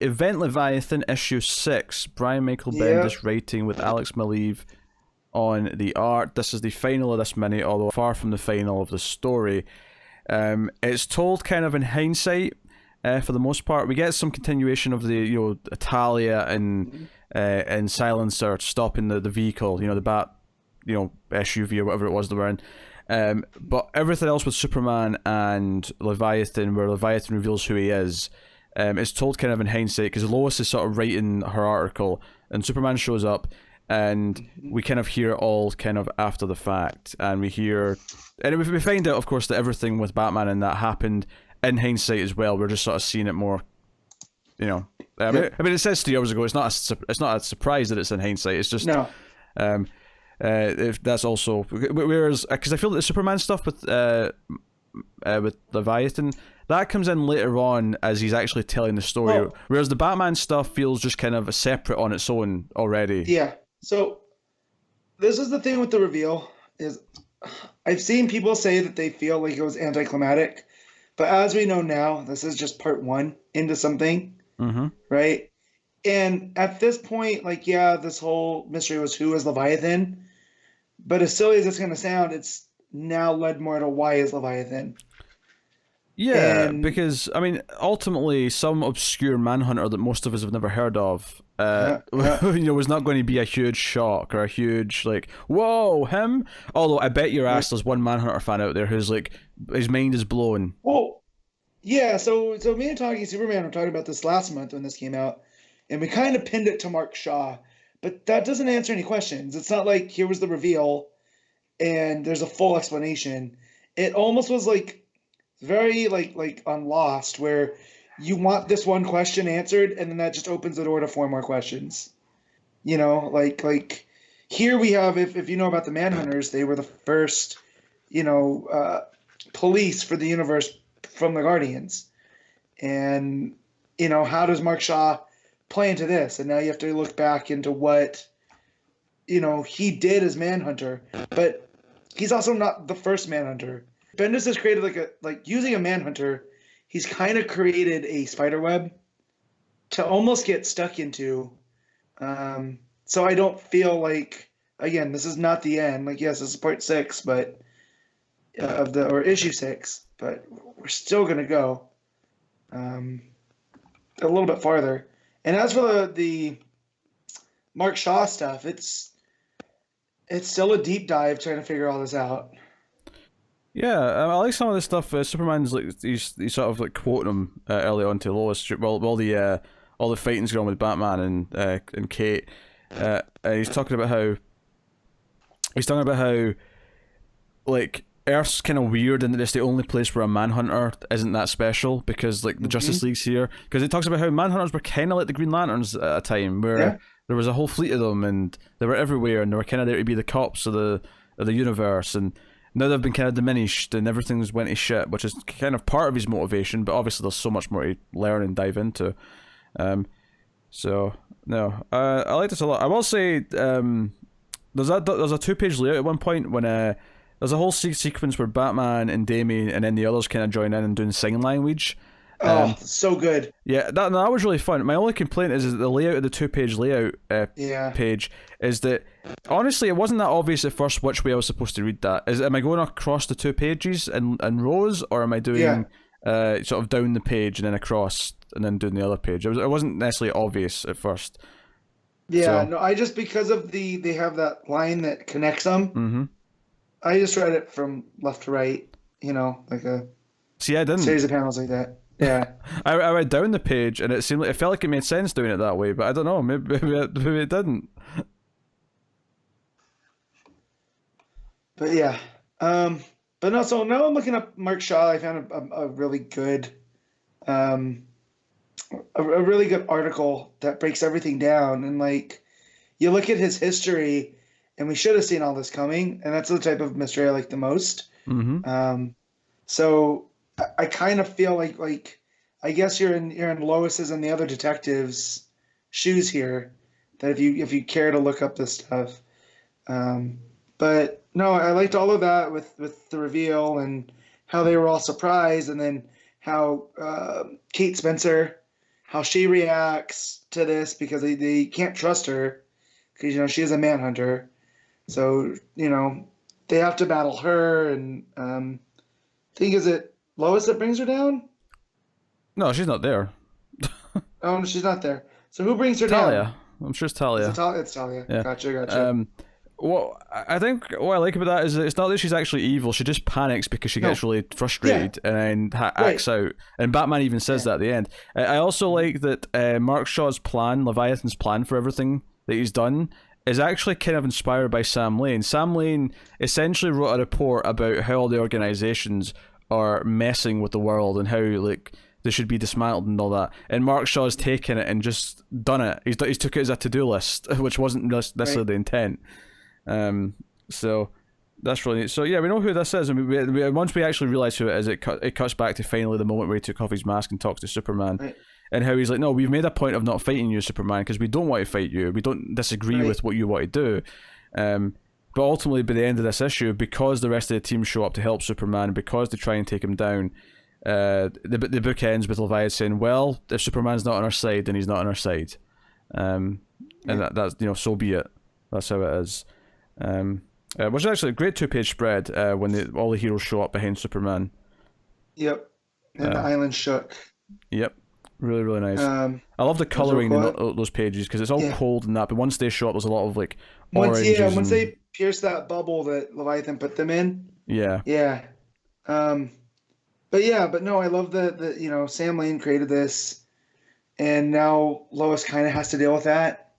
Event Leviathan issue 6. Brian Michael Yeah. Bendis writing with Alex Maleev on the art. This is the final of this mini, although far from the final of the story. It's told kind of in hindsight, for the most part. We get some continuation of the Italia and Silencer stopping the vehicle, the Bat, SUV or whatever it was they were in. But everything else with Superman and Leviathan, where Leviathan reveals who he is, it's told kind of in hindsight, because Lois is sort of writing her article and Superman shows up, and we kind of hear it all kind of after the fact, and we find out, of course, that everything with Batman and that happened in hindsight as well. We're just sort of seeing it more, I mean, it says 3 hours ago. It's not a surprise that it's in hindsight. It's just No. If that's also, whereas, because I feel that the Superman stuff with Leviathan, that comes in later on as he's actually telling the story, whereas the Batman stuff feels just kind of separate on its own already. Yeah. So this is the thing with the reveal, is I've seen people say that they feel like it was anticlimactic, but as we know now, this is just part 1 into something, right? And at this point, this whole mystery was who is Leviathan, but as silly as it's going to sound, it's now led more to why is Leviathan. Yeah, because, I mean, ultimately, some obscure manhunter that most of us have never heard of, was not going to be a huge shock or a huge, whoa, him? Although I bet your ass there's one manhunter fan out there who's his mind is blown. Well, yeah, so me and Talking Superman were talking about this last month when this came out, and we kind of pinned it to Mark Shaw, but that doesn't answer any questions. It's not like here was the reveal and there's a full explanation. It almost was very like on Lost, where you want this one question answered and then that just opens the door to 4 more questions. Like here we have, if you know about the Manhunters, they were the first, police for the universe from the Guardians. And, how does Mark Shaw play into this? And now you have to look back into what, he did as Manhunter, but he's also not the first Manhunter. Bendis has created using a Manhunter, he's kind of created a spider web to almost get stuck into. So I don't feel again, this is not the end. Yes, this is part 6, but or issue 6, but we're still gonna go a little bit farther. And as for the Mark Shaw stuff, it's still a deep dive trying to figure all this out. Yeah, I like some of this stuff. Superman's he's sort of quoting him early on to Lois while all the fighting's going on with Batman and Kate. He's talking about how Earth's kind of weird and it's the only place where a Manhunter isn't that special, because the Justice League's here. Because it talks about how Manhunters were kind of like the Green Lanterns at a time, where there was a whole fleet of them and they were everywhere and they were kind of there to be the cops of the universe, and now they've been kind of diminished and everything's went to shit, which is kind of part of his motivation, but obviously there's so much more to learn and dive into. So no, I like this a lot. I will say, there's a 2-page layout at one point when there's a whole sequence where Batman and Damien and then the others kind of join in and doing sign language. So good. Yeah, that was really fun. My only complaint is that the layout of the 2-page layout page is that, honestly, it wasn't that obvious at first which way I was supposed to read that. Am I going across the 2 pages in rows, or am I doing sort of down the page and then across and then doing the other page? It wasn't necessarily obvious at first. Yeah, no, I just, because of they have that line that connects them, I just read it from left to right, like a I didn't. Series of panels like that. Yeah. I read down the page and it felt like it made sense doing it that way, but I don't know, maybe it didn't. But yeah. But no, so now I'm looking up Mark Shaw. I found a really good a really good article that breaks everything down, and you look at his history, and we should have seen all this coming, and that's the type of mystery I like the most. So I kind of feel like I guess you're in Lois's and the other detectives' shoes here, that if you care to look up this stuff. But no, I liked all of that with the reveal and how they were all surprised, and then how Kate Spencer how she reacts to this because they can't trust her because she is a manhunter. So they have to battle her, and I think is it Lois that brings her down? No, she's not there. Oh, she's not there. So who brings her Talia. down? I'm sure it's Is Talia. it Talia? It's Talia. Yeah. Gotcha. Well, I think what I like about that is that it's not that she's actually evil. She just panics because she gets really frustrated and then acts out. And Batman even says that at the end. I also like that Mark Shaw's plan, Leviathan's plan for everything that he's done, is actually kind of inspired by Sam Lane. Sam Lane essentially wrote a report about how all the organizations are messing with the world and how they should be dismantled and all that. And Mark Shaw's taken it and just done it. He's took it as a to-do list, which wasn't necessarily the intent. So that's really neat. So yeah, we know who this is, and once we actually realize who it is, it cuts back to finally the moment where he took off his mask and talks to Superman, and how he's like, "No, we've made a point of not fighting you, Superman, because we don't want to fight you. We don't disagree with what you want to do." But ultimately, by the end of this issue, because the rest of the team show up to help Superman, because they try and take him down, the book ends with Leviathan saying, "Well, if Superman's not on our side, then he's not on our side," and that's so be it. That's how it is. Which is actually a great 2-page spread when all the heroes show up behind Superman. Yep. And the island shook. Yep. Really, really nice. I love the colouring in those pages because it's all cold and that, but once they show up, there's a lot of oranges. Once they pierce that bubble that Leviathan put them in. Yeah. Yeah. But no, I love that Sam Lane created this, and now Lois kind of has to deal with that.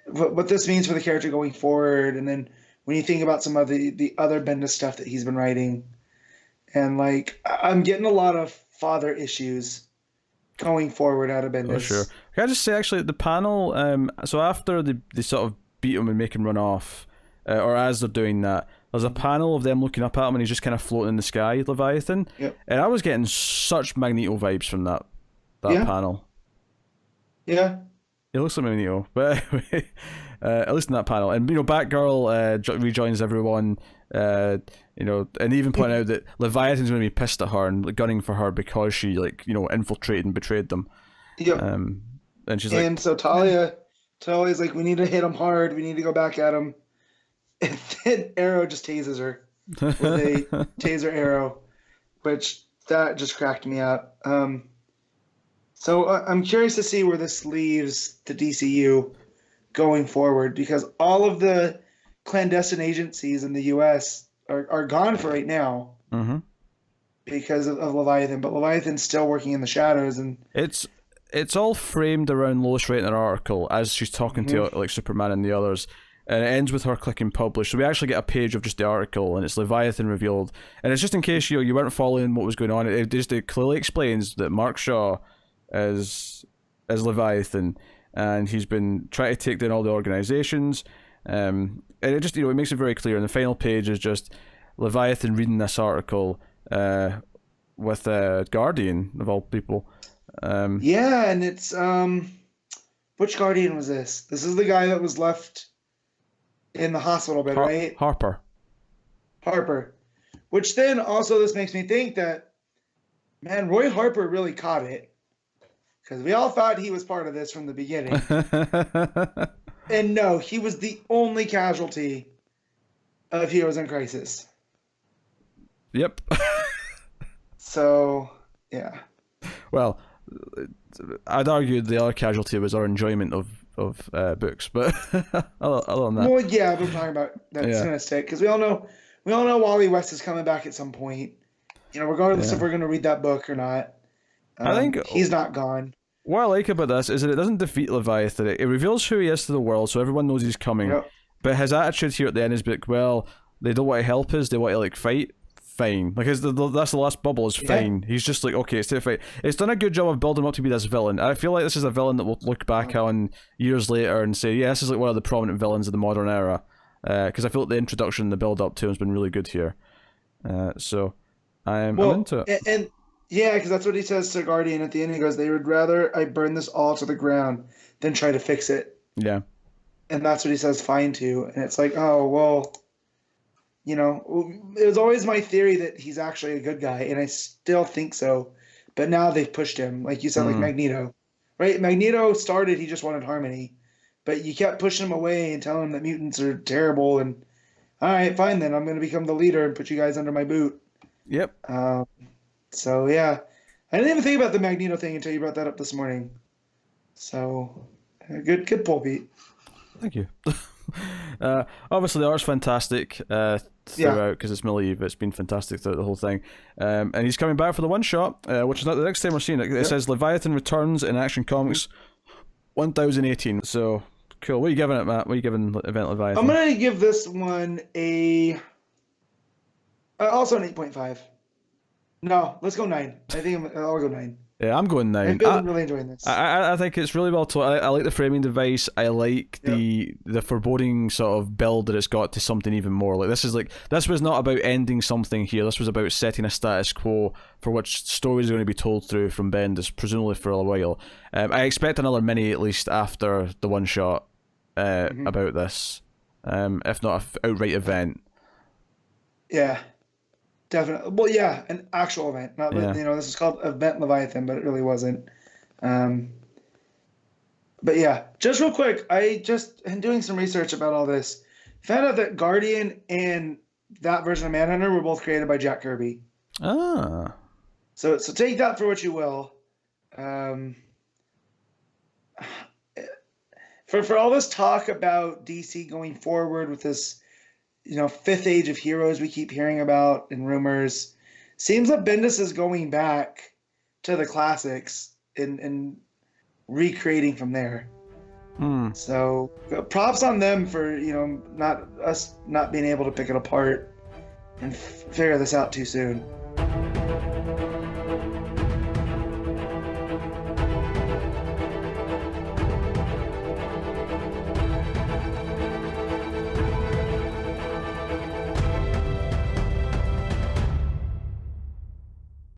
What this means for the character going forward, and then when you think about some of the other Bendis stuff that he's been writing, and I'm getting a lot of father issues going forward out of Bendis. Oh, sure. Can I just say, actually, the panel, so after they sort of beat him and make him run off, or as they're doing that, there's a panel of them looking up at him and he's just kind of floating in the sky, Leviathan. Yep. And I was getting such Magneto vibes from that panel. Yeah. It looks like Magneto, but at least in that panel. And, Batgirl rejoins everyone, and even point out that Leviathan's going to be pissed at her and gunning for her because she, infiltrated and betrayed them. Yep. And she's so Talia's like, we need to hit him hard. We need to go back at him. And then Arrow just tases her with a taser arrow, which that just cracked me up. So I'm curious to see where this leaves the DCU going forward, because all of the clandestine agencies in the U.S. are gone for right now because of Leviathan. But Leviathan's still working in the shadows, and it's all framed around Lois writing an article as she's talking to Superman and the others. And it ends with her clicking publish. So we actually get a page of just the article, and it's Leviathan revealed. And it's just in case you weren't following what was going on. It clearly explains that Mark Shaw is Leviathan, and he's been trying to take down all the organizations. And it just it makes it very clear. And the final page is just Leviathan reading this article with Guardian of all people. and it's which Guardian was this? This is the guy that was left in the hospital bed, right? Harper. Which then also this makes me think that, man, Roy Harper really caught it, because we all thought he was part of this from the beginning. And no, he was the only casualty of Heroes in Crisis. Yep. So, yeah. Well, I'd argue the other casualty was our enjoyment of books, but other than that. Well, yeah, but I'm talking about that's gonna stick, because we all know Wally West is coming back at some point. Regardless if we're gonna read that book or not. I think he's not gone. What I like about this is that it doesn't defeat Leviathan. It reveals who he is to the world, so everyone knows he's coming. Yep. But his attitude here at the end is they don't want to help us, they want to fight. Fine. That's the last bubble is fine. He's just okay, it's time to fight. It's done a good job of building him up to be this villain. I feel like this is a villain that we'll look back on years later and say, yeah, this is one of the prominent villains of the modern era. Because I feel like the introduction and the build up to him has been really good here. So I'm into it. And yeah, because that's what he says to Guardian at the end. He goes, they would rather I burn this all to the ground than try to fix it. Yeah. And that's what he says fine to. And it's like, oh, well, it was always my theory that he's actually a good guy, and I still think so. but now they've pushed him, like you said, like Magneto, right? Magneto started, he just wanted harmony, but you kept pushing him away and telling him that mutants are terrible, and all right, fine then, I'm going to become the leader and put you guys under my boot. Yep. So yeah, I didn't even think about the Magneto thing until you brought that up this morning. So good pull, Pete. Thank you. Obviously, the art's fantastic throughout because it's Malieve. It's been fantastic throughout the whole thing. And he's coming back for the one shot, which is not the next time we're seeing it. It says Leviathan returns in Action Comics 1018. So cool. What are you giving it, Matt? What are you giving Event Leviathan? I'm gonna give this one also an 8.5. No, let's go 9. I think I'll go 9. Yeah, I'm going 9. I'm really enjoying this. I think it's really well told. I like the framing device. I like the foreboding sort of build that it's got to something even more. Like this was not about ending something here. This was about setting a status quo for which stories are going to be told through from Bendis, presumably for a while. I expect another mini at least after the one shot about this, if not an outright event. Yeah. Definitely. Well, yeah, an actual event. Not this is called Event Leviathan, but it really wasn't. But yeah, just real quick, in doing some research about all this, found out that Guardian and that version of Manhunter were both created by Jack Kirby. Ah. So take that for what you will. For all this talk about DC going forward with this, fifth age of heroes we keep hearing about in rumors. Seems that Bendis is going back to the classics and recreating from there. So props on them for, not being able to pick it apart and figure this out too soon.